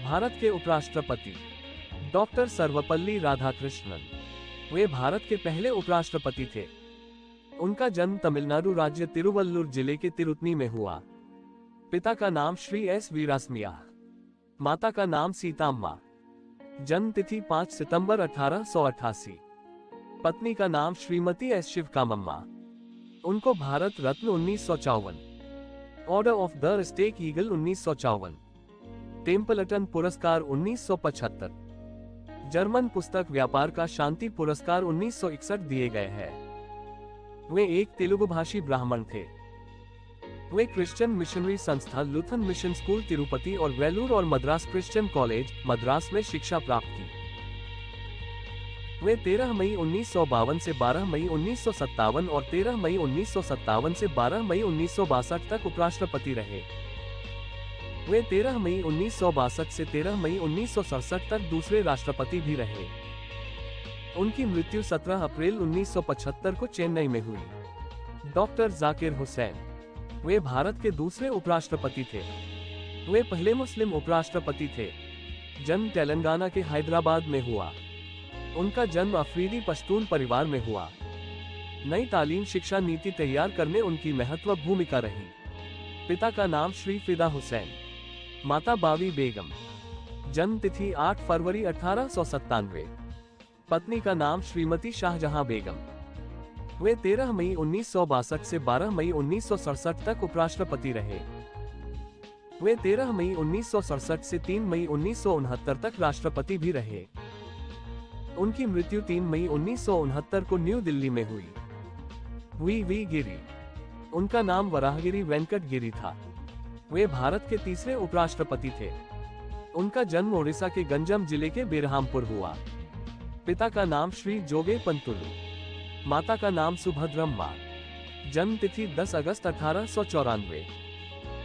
भारत के उपराष्ट्रपति डॉक्टर सर्वपल्ली राधाकृष्णन। वे भारत के पहले उपराष्ट्रपति थे। उनका जन्म तमिलनाडु राज्य तिरुवल्लुर जिले के तिरुतनी में हुआ। पिता का नाम श्री एस वीरास्मिया, माता का नाम सीताम्मा। जन्म तिथि 5 सितंबर 1888। पत्नी का नाम श्रीमती एस शिवकामम्मा। उनको Bharat Ratna 1954, order of the stake eagle 1954, Templeton पुरस्कार 1975, जर्मन पुस्तक व्यापार का शांति पुरस्कार 1961 दिए गए हैं। वे एक तेलुगु भाषी ब्राह्मण थे। वे क्रिश्चियन मिशनरी संस्था लुथरन मिशन स्कूल तिरुपति और वेलूर और मद्रास क्रिश्चियन कॉलेज मद्रास में शिक्षा प्राप्त की। वे 13 मई 1952 से 12 मई 1957 और 13 मई 1957 से 12 मई 1962 तक उपराष्ट्रपति रहे। वे 13 मई 1962 से 13 मई 1967 तक दूसरे राष्ट्रपति भी रहे। उनकी मृत्यु 17 अप्रैल 1975 को चेन्नई में हुई। डॉक्टर जाकिर हुसैन, वे भारत के दूसरे उपराष्ट्रपति थे। वे पहले मुस्लिम उपराष्ट्रपति थे। जन्म तेलंगाना के हैदराबाद में हुआ। उनका जन्म अफरीदी पश्तून परिवार में हुआ। नई तालीम शिक्षा नीति तैयार करने उनकी महत्वपूर्ण भूमिका रही। पिता का नाम श्री फिदा हुसैन, माता बावी बेगम। जन्म तिथि 8 फरवरी 1897। पत्नी का नाम श्रीमती शाहजहां बेगम। वे 13 मई 1962 से 12 मई 1967 तक उपराष्ट्रपति रहे। वे 13 मई 1967 से 3 मई 1969 तक राष्ट्रपति भी रहे। उनकी मृत्यु 3 मई 1969 को न्यू दिल्ली में हुई। वी गिरी, उनका नाम वराहगिरी वेंकट गिरी था। वे भारत के तीसरे उपराष्ट्रपति थे। उनका जन्म ओडिशा के गंजम जिले के बेरहामपुर हुआ। पिता का नाम श्री जोगे पंतुलु, माता का नाम सुभद्रम्मा। जन्म तिथि 10 अगस्त 1894।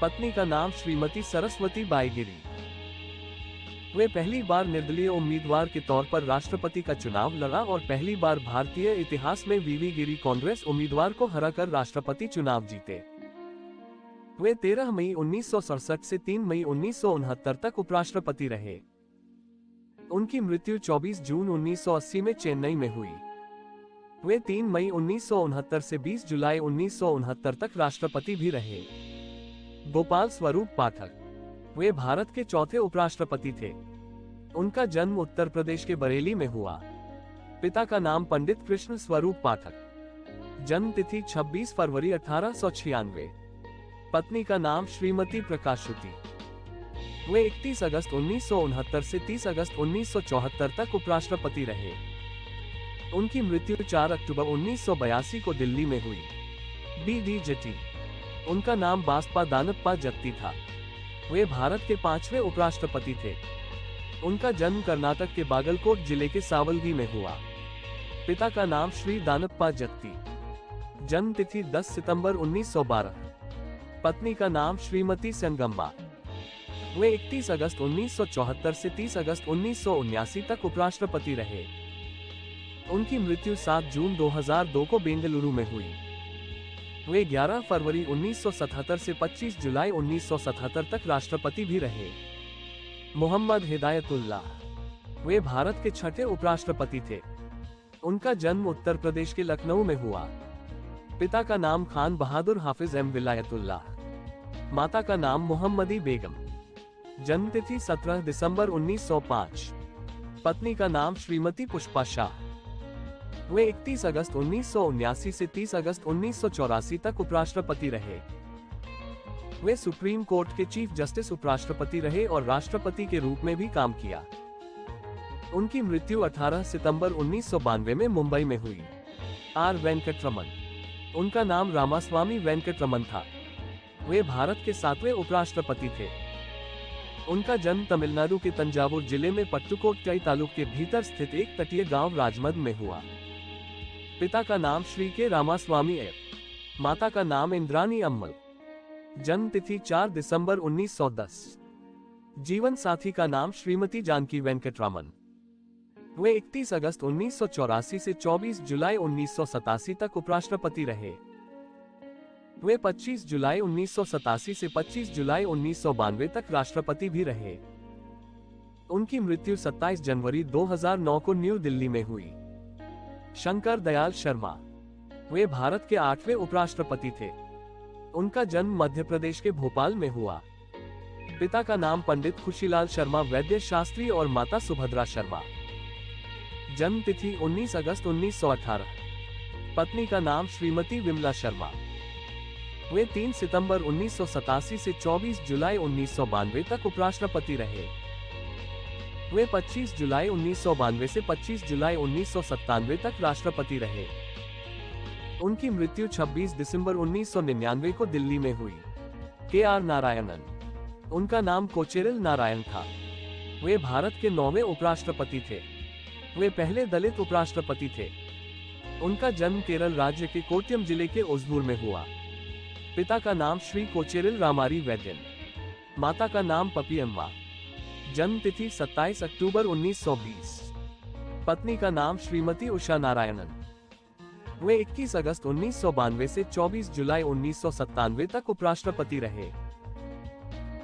पत्नी का नाम श्रीमती सरस्वती बाईगिरी। वे पहली बार निर्दलीय उम्मीदवार के तौर पर राष्ट्रपति का चुनाव लड़ा और पहली बार भारतीय इतिहास में वीवी गिरी कांग्रेस उम्मीदवार को हराकर राष्ट्रपति चुनाव जीते। वे 13 मई 1967 से 3 मई 1969 तक उपराष्ट्रपति रहे। उनकी मृत्यु 24 जून 1980 में चेन्नई में हुई। वे 3 मई 1969 से 20 जुलाई 1969 तक राष्ट्रपति भी रहे। गोपाल स्वरूप पाठक, वे भारत के चौथे उपराष्ट्रपति थे। उनका जन्म उत्तर प्रदेश के बरेली में हुआ। पिता का नाम पंडित कृष्ण स्वरूप पाठक। जन्म तिथि 26 फरवरी 1896। पत्नी का नाम श्रीमती प्रकाशुति। वे 31 अगस्त 1969 से 30 अगस्त 1974 तक उपराष्ट्रपति रहे। उनकी मृत्यु 4 अक्टूबर 1982 को दिल्ली में हुई। बी.डी. जट्टी, उनका नाम बासप्पा दानप्पा जत्ती था। वे भारत के 5वें उपराष्ट्रपति थे। उनका जन्म कर्नाटक के बागलकोट जिले के सावलगी में हुआ। पिता का नाम श्री दानप्पा जत्ती। जन्म तिथि 10 सितंबर 1912। पत्नी का नाम श्रीमती संगम्मा। वे 31 अगस्त 1974 से 30 अगस्त 1979 तक उपराष्ट्रपति रहे। उनकी मृत्यु 7 जून 2002 को बेंगलुरु में हुई। वे 11 फरवरी 1977 से 25 जुलाई 1977 तक राष्ट्रपति भी रहे। मोहम्मद हिदायतुल्लाह, वे भारत के 6ठे उपराष्ट्रपति थे। उनका जन्म उत्तर प्रदेश के लखनऊ में हुआ। पिता का नाम खान बहादुर हाफिज एम विलायतुल्लाह, माता का नाम मोहम्मदी बेगम। जन्म तिथि 17 दिसंबर 1905। पत्नी का नाम श्रीमती पुष्पा शाह। वे 31 अगस्त 1979 से 30 अगस्त 1984 तक उपराष्ट्रपति रहे। वे सुप्रीम कोर्ट के चीफ जस्टिस उपराष्ट्रपति रहे और राष्ट्रपति के रूप में भी काम किया। उनकी मृत्यु 18 सितंबर 1992 में मुंबई में हुई। आर वेंकटरमन, उनका नाम रामास्वामी वेंकटरमन था। वे भारत के 7वें उपराष्ट्रपति थे। उनका जन्म तमिलनाडु के तंजावुर जिले में पट्टुकोट्टई तालुक के भीतर स्थित एक तटीय गांव राजमद में हुआ। पिता का नाम श्री के रामास्वामी एफ, माता का नाम इंद्रानी अम्मल। जन्म तिथि 4 दिसंबर 1910। जीवन साथी का नाम श्रीमती जानकी वेंकटरामन। वे 31 अगस्त 1984 से 24 जुलाई 1987 तक उपराष्ट्रपति रहे। वे 25 जुलाई 1987 से 25 जुलाई 1992 तक राष्ट्रपति भी रहे। उनकी मृत्यु 27 जनवरी 2009 को न्यू दिल्ली में हुई। शंकर दयाल शर्मा, वे भारत के 8वें उपराष्ट्रपति थे। उनका जन्म मध्य प्रदेश के भोपाल में हुआ। पिता का नाम पंडित खुशीलाल शर्मा वैद्य शास्त्री और माता सुभद्रा शर्मा। जन्म तिथि 19 अगस्त 1918। पत्नी का नाम श्रीमती विमला शर्मा। वे 3 सितंबर 1987 से 24 जुलाई 1992 तक उपराष्ट्रपति रहे। वे 25 जुलाई 1992 से 25 जुलाई 1997 तक राष्ट्रपति रहे। उनकी मृत्यु 26 दिसंबर 1999 को दिल्ली में हुई। के.आर. नारायणन, उनका नाम कोचेरिल नारायण था। वे भारत के 9वें उपराष्ट्रपति थे। वे पहले दलित उपराष्ट्रपति थे। उनका जन्म केरल राज्य के कोट्यम जिले के ओझूर में हुआ। पिता का नाम श्री कोचेरिल रामारी वैद्यन, माता का नाम पपी अम्मा। जन्म तिथि 27 अक्टूबर 1920। पत्नी का नाम श्रीमती उषा नारायणन। वे 21 अगस्त 1992 से 24 जुलाई 1997 तक उपराष्ट्रपति रहे।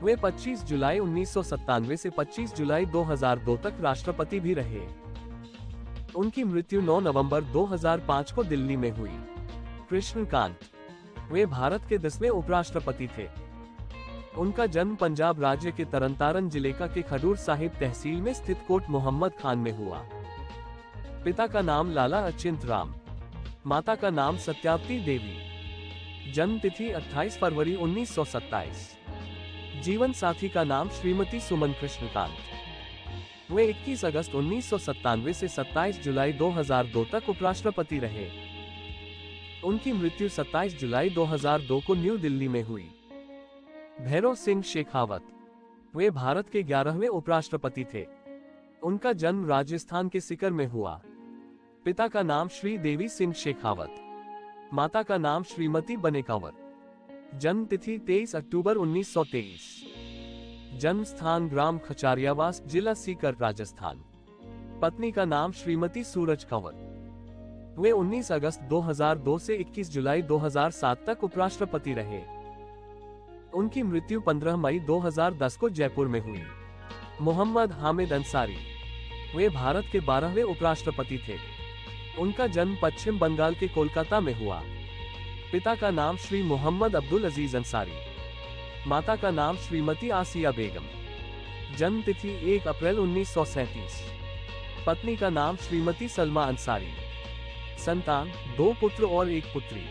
वे 25 जुलाई 1997 से 25 जुलाई 2002 तक राष्ट्रपति भी रहे। उनकी मृत्यु 9 नवंबर 2005 को दिल्ली में हुई। कृष्णकांत, वे भारत के 10वें उपराष्ट्रपति थे। उनका जन्म पंजाब राज्य के तरनतारन जिले का के खडूर साहिब तहसील में स्थित कोट मोहम्मद खान में हुआ। पिता का नाम लाला अचिंत राम, माता का नाम सत्यावती देवी। जन्म तिथि 28 फरवरी 1927। जीवन साथी का नाम श्रीमती सुमन कृष्णकांत। वे 21 अगस्त 1997 से 27 जुलाई 2002 तक उपराष्ट्रपति रहे। उनकी मृत्यु 27 जुलाई 2002 को न्यू दिल्ली में हुई। भैरव सिंह शेखावत, वे भारत के 11वें उपराष्ट्रपति थे। उनका जन्म राजस्थान के सीकर में हुआ। पिता का नाम श्री देवी सिंह शेखावत, माता का नाम श्रीमती बनेकावर। जन्म तिथि 23 अक्टूबर 1923। जन्म स्थान ग्राम खचारियावास, जिला सीकर, राजस्थान। पत्नी का नाम श्रीमती सूरज कंवर। वे 19 अगस्त 2002 से 21 जुलाई 2007 तक उपराष्ट्रपति रहे। उनकी मृत्यु 15 मई 2010 को जयपुर में हुई। मोहम्मद हामिद अंसारी, वे भारत के 12वें उपराष्ट्रपति थे। उनका जन्म पश्चिम बंगाल के कोलकाता में हुआ। पिता का नाम श्री मोहम्मद अब्दुल अजीज अंसारी, माता का नाम श्रीमती आसिया बेगम। जन्म तिथि 1 अप्रैल 1937। पत्नी का नाम श्रीमती सलमा अंसारी। संतान 2 पुत्र और 1 पुत्री।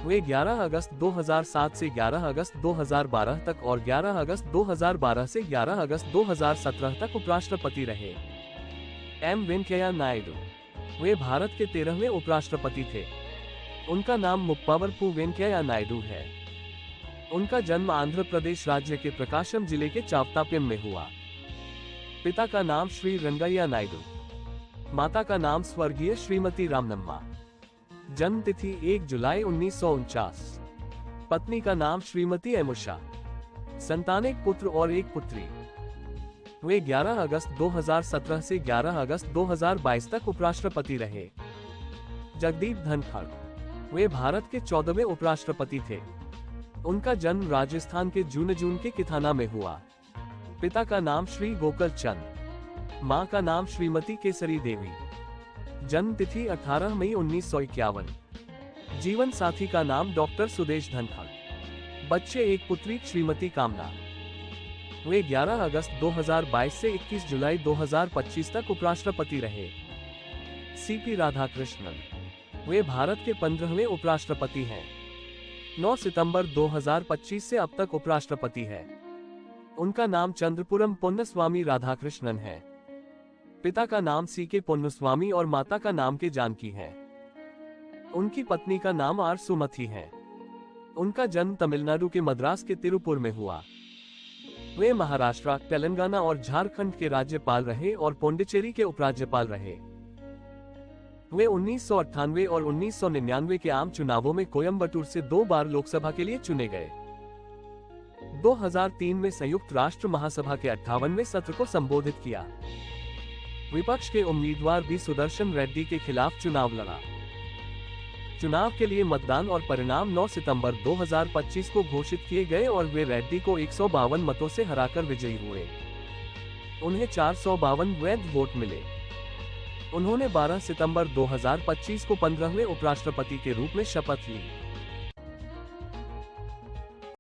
वे 11 अगस्त 2007 से 11 अगस्त 2012 तक और 11 अगस्त 2012 से 11 अगस्त 2017 तक उपराष्ट्रपति रहे। एम वेंकैया नायडू, वे भारत के 13वें उपराष्ट्रपति थे। उनका नाम मुप्पावरपु वेंकैया नायडू है। उनका जन्म आंध्र प्रदेश राज्य के प्रकाशम जिले के चावताप्यम में हुआ। पिता का नाम श्री रंगैया नायडू, माता का नाम स्वर्गीय श्रीमती रामनम्मा। जन्म तिथि 1 जुलाई 1949। पत्नी का नाम श्रीमती एमुषा। संतान 1 पुत्र और 1 पुत्री। वे 11 अगस्त 2017 से 11 अगस्त 2022 तक उपराष्ट्रपति रहे। जगदीप धनखड़, वे भारत के 14वें उपराष्ट्रपति थे। उनका जन्म राजस्थान के जून के किथाना में हुआ। पिता का नाम श्री गोकल चंद, मां का नाम श्रीमती केसरी देवी। जन्म तिथि 18 मई 1951। जीवन साथी का नाम डॉक्टर सुदेश धनखड़। बच्चे 1 पुत्री श्रीमती कामना। वे 11 अगस्त 2022 से 21 जुलाई 2025 तक उपराष्ट्रपति रहे। सीपी राधाकृष्णन, वे भारत के 15वें उपराष्ट्रपति हैं। 9 सितंबर 2025 से अब तक उपराष्ट्रपति है। उनका नाम चंद्रपुरम पोन्नुस्वामी राधाकृष्णन है। पिता का नाम सीके पोन्नुस्वामी और माता का नाम के जानकी है। उनकी पत्नी का नाम आर सुमथी है। उनका जन्म तमिलनाडु के मद्रास के तिरुपुर में हुआ। वे महाराष्ट्र, तेलंगाना और झारखंड के राज्यपाल रहे और पौंडीचेरी के उपराज्यपाल रहे। वे 1998 और 1999 के आम चुनावों में कोयम्बटूर से 2 बार लोकसभा के लिए चुने गए। 2003 में संयुक्त राष्ट्र महासभा के 58वें सत्र को संबोधित किया। विपक्ष के उम्मीदवार बी सुदर्शन रेड्डी के खिलाफ चुनाव लड़ा। चुनाव के लिए मतदान और परिणाम 9 सितंबर 2025 को घोषित किए गए और वे रेड्डी को 152 मतों से हराकर विजयी हुए। उन्हें 452 वैध वोट मिले। उन्होंने 12 सितंबर 2025 को 15वें उपराष्ट्रपति के रूप में शपथ ली।